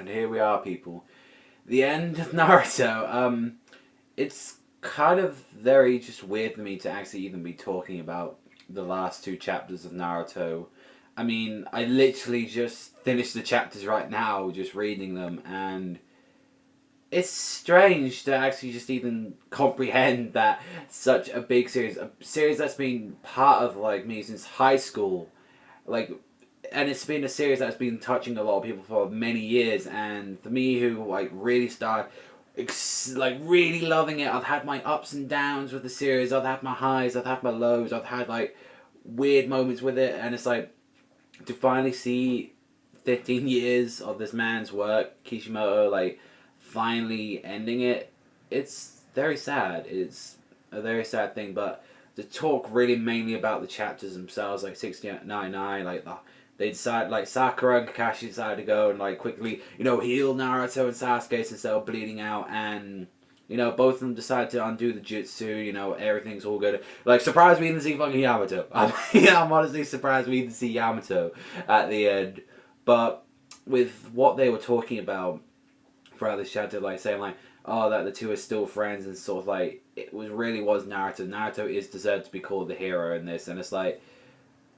And here we are, people. The end of Naruto. It's kind of very just weird for me to actually even be talking about the last two chapters of Naruto. I mean, I literally just finished the chapters right now, just reading them, and it's strange to actually just even comprehend that such a big series, a series that's been part of like me since high school, like, and it's been a series that's been touching a lot of people for many years. And for me, who like really started like really loving it, I've had my ups and downs with the series. I've had my highs, I've had my lows, I've had like weird moments with it, and it's like to finally see 15 years of this man's work, Kishimoto, like finally ending it. It's very sad. It's a very sad thing, but to talk really mainly about the chapters themselves, like 699, like they decided, like Sakura and Kakashi decided to go and like quickly, heal Naruto and Sasuke instead of bleeding out, and both of them decided to undo the jutsu. Everything's all good. Like, surprised we didn't see fucking Yamato. I'm honestly surprised we didn't see Yamato at the end. But with what they were talking about throughout this chapter, like saying like, oh, that the two are still friends, and sort of like it was Naruto. Naruto is deserved to be called the hero in this, and it's like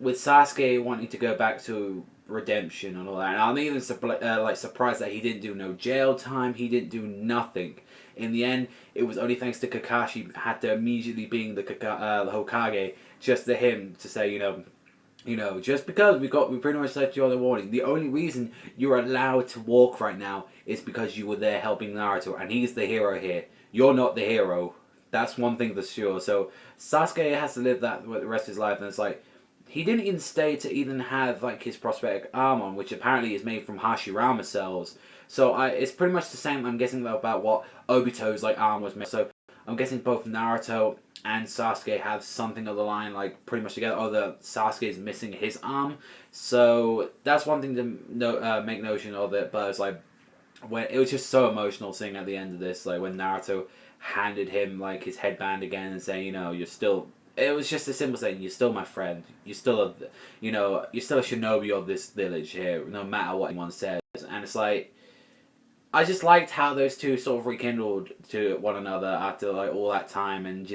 with Sasuke wanting to go back to redemption and all that. And I'm even surprised that he didn't do no jail time. He didn't do nothing. In the end, it was only thanks to Kakashi had to immediately being the Hokage, just to him to say, just because we pretty much left you on the warning. The only reason you're allowed to walk right now is because you were there helping Naruto, and he's the hero here. You're not the hero. That's one thing for sure. So Sasuke has to live that the rest of his life, and it's like he didn't even stay to even have like his prosthetic arm on, which apparently is made from Hashirama cells. So it's pretty much the same. I'm guessing about what Obito's like arm was made. So I'm guessing both Naruto and Sasuke have something of the line like pretty much together. Although Sasuke is missing his arm, so that's one thing to make notion of it. But it's like when it was just so emotional seeing at the end of this, like when Naruto handed him like his headband again and saying, you're still. It was just a simple saying, you're still my friend. You're still you're still a shinobi of this village here, no matter what anyone says. And it's like, I just liked how those two sort of rekindled to one another after like all that time, and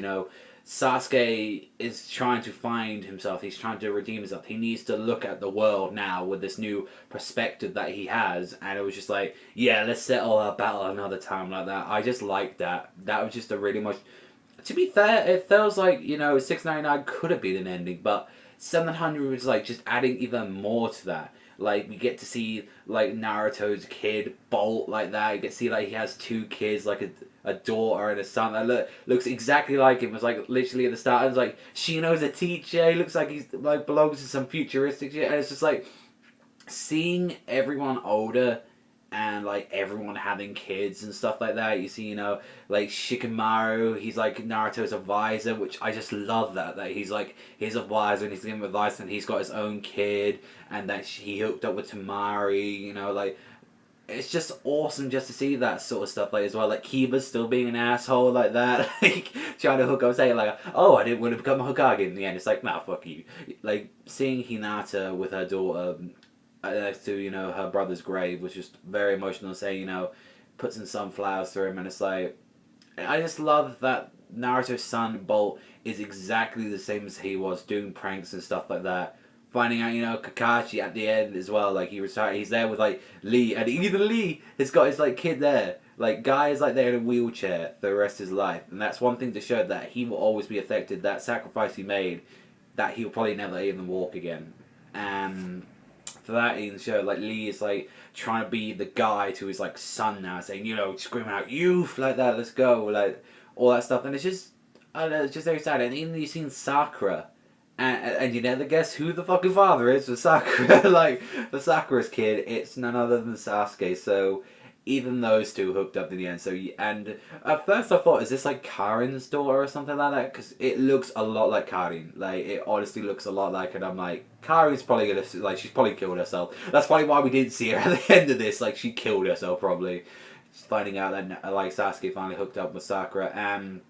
Sasuke is trying to find himself. He's trying to redeem himself. He needs to look at the world now with this new perspective that he has, and it was just like, yeah, let's settle our battle another time like that. I just liked that. That was just a really much. To be fair, it feels like 699 could have been an ending, but 700 was like just adding even more to that. Like we get to see like Naruto's kid Bolt like that. You get to see like he has two kids, like a daughter and a son that looks exactly like him. It was like literally at the start. It was like Shino's a teacher. He looks like he's like belongs to some futuristic shit, and it's just like seeing everyone older and like everyone having kids and stuff like that. You see, like Shikamaru, he's like Naruto's advisor, which I just love that he's like his advisor and he's giving him advice, and he's got his own kid, and that he hooked up with Tamari. Like it's just awesome just to see that sort of stuff like as well. Like Kiba's still being an asshole like that, like trying to hook up, saying like, "Oh, I didn't want to become a Hokage." In the end, it's like, "Nah, fuck you." Like seeing Hinata with her daughter next to her brother's grave was just very emotional. Saying put some sunflowers through him, and it's like I just love that Naruto's son Bolt is exactly the same as he was, doing pranks and stuff like that. Finding out Kakashi at the end as well, like he's there with like Lee, and even Lee has got his like kid there. Like guy is like there in a wheelchair for the rest of his life, and that's one thing to show that he will always be affected. That sacrifice he made, that he'll probably never even walk again, and for that in the show, like Lee is like trying to be the guy to his like son now, saying screaming out youth like that, let's go, like all that stuff, and it's just I don't know, it's just very sad. And even you've seen Sakura, and you never guess who the fucking father is for Sakura. Like for Sakura's kid, it's none other than Sasuke. So even those two hooked up in the end. So and at first I thought, is this like Karin's daughter or something like that? Because it looks a lot like Karin. Like it honestly looks a lot like it. I'm like, Karin's probably gonna like she's probably killed herself. That's probably why we didn't see her at the end of this. Like she killed herself probably. Just finding out that like Sasuke finally hooked up with Sakura, and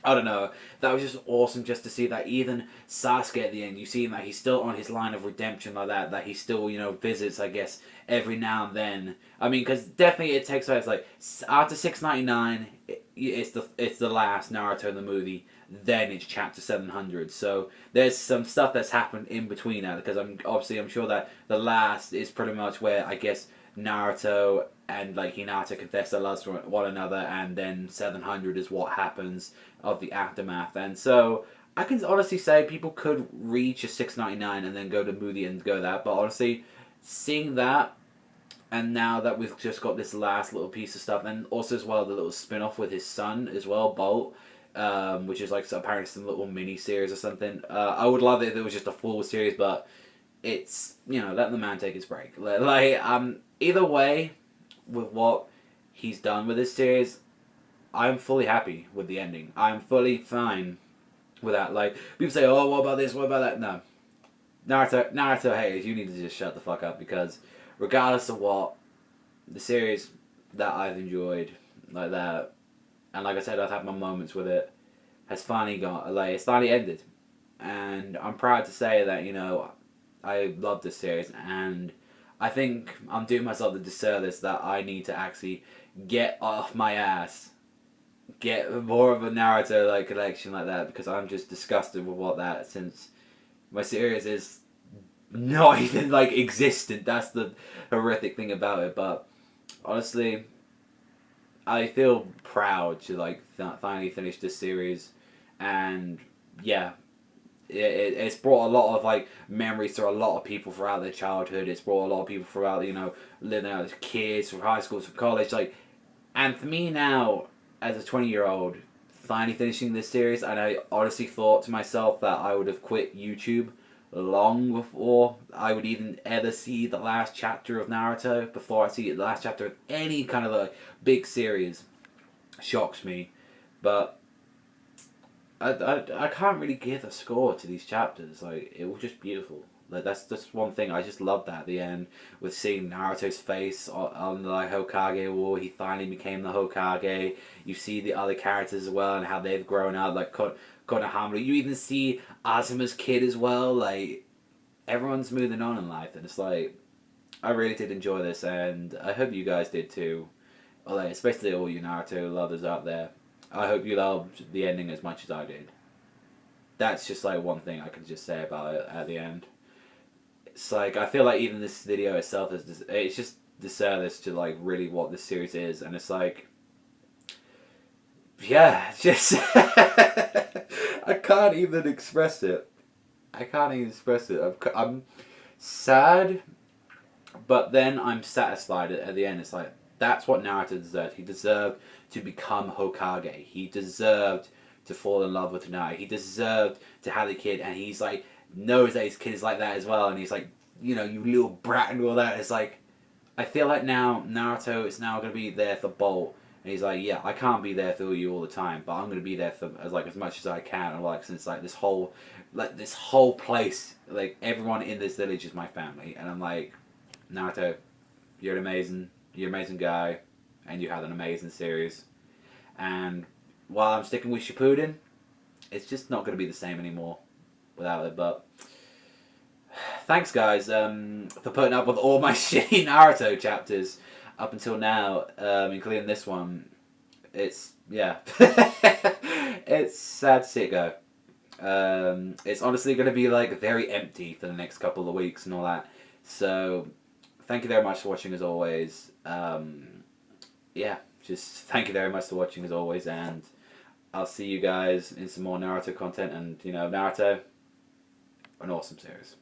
I don't know. That was just awesome just to see that even Sasuke at the end, you see that he's still on his line of redemption like that. That he still, visits, I guess, every now and then. I mean, because definitely it takes place like after 699, it's the last Naruto in the movie. Then it's chapter 700. So there's some stuff that's happened in between that. Because I'm sure that the last is pretty much where I guess Naruto and like Hinata confess their loves to one another, and then 700 is what happens of the aftermath. And so I can honestly say people could reach a 699 and then go to movie and go that. But honestly, seeing that, and now that we've just got this last little piece of stuff, and also as well the little spin off with his son as well, Bolt, which is like apparently some little mini series or something. I would love it if it was just a full series, but it's let the man take his break. Either way, with what he's done with this series, I'm fully happy with the ending. I'm fully fine with that. Like, people say, oh, what about this, what about that? No. Naruto haters, you need to just shut the fuck up, because regardless of what, the series that I've enjoyed, like that, and like I said, I've had my moments with it, has finally it's finally ended. And I'm proud to say that, I love this series, and I think I'm doing myself the disservice that I need to actually get off my ass, get more of a Naruto like collection like that, because I'm just disgusted with what that, since my series is not even like existent. That's the horrific thing about it. But honestly, I feel proud to like finally finish this series, and yeah, it's brought a lot of like memories to a lot of people throughout their childhood. It's brought a lot of people throughout living out as kids, from high school, from college, like. And for me now, as a 20-year-old, finally finishing this series, and I honestly thought to myself that I would have quit YouTube long before I would even ever see the last chapter of Naruto, before I see the last chapter of any kind of like big series. Shocks me. But I can't really give a score to these chapters. Like, it was just beautiful. Like, that's just one thing. I just loved that at the end, with seeing Naruto's face on the like, Hokage wall. He finally became the Hokage. You see the other characters as well and how they've grown up, like Konohamaru. You even see Azuma's kid as well. Like, everyone's moving on in life, and it's like, I really did enjoy this, and I hope you guys did too. Like, especially all you Naruto lovers out there. I hope you loved the ending as much as I did. That's just like one thing I can just say about it at the end. It's like, I feel like even this video itself is it's just disservice to like really what this series is, and it's like, yeah, just I can't even express it. I can't even express it. I'm sad, but then I'm satisfied at the end. It's like, that's what Naruto deserved. He deserved to become Hokage. He deserved to fall in love with Tsunade. He deserved to have the kid, and he's like, knows that his kid is like that as well, and he's like, you little brat and all that. It's like, I feel like now Naruto is now going to be there for Bolt, and he's like, yeah, I can't be there for you all the time, but I'm going to be there for as much as I can. And like, since like this whole place, like everyone in this village is my family, and I'm like, Naruto, you're an amazing guy, and you had an amazing series. And while I'm sticking with Shippuden, it's just not going to be the same anymore without it. But thanks, guys, for putting up with all my shitty Naruto chapters up until now, including this one. It's, yeah. It's sad to see it go. It's honestly going to be like very empty for the next couple of weeks and all that. So thank you very much for watching as always. Yeah, just thank you very much for watching as always, and I'll see you guys in some more Naruto content. And Naruto, an awesome series.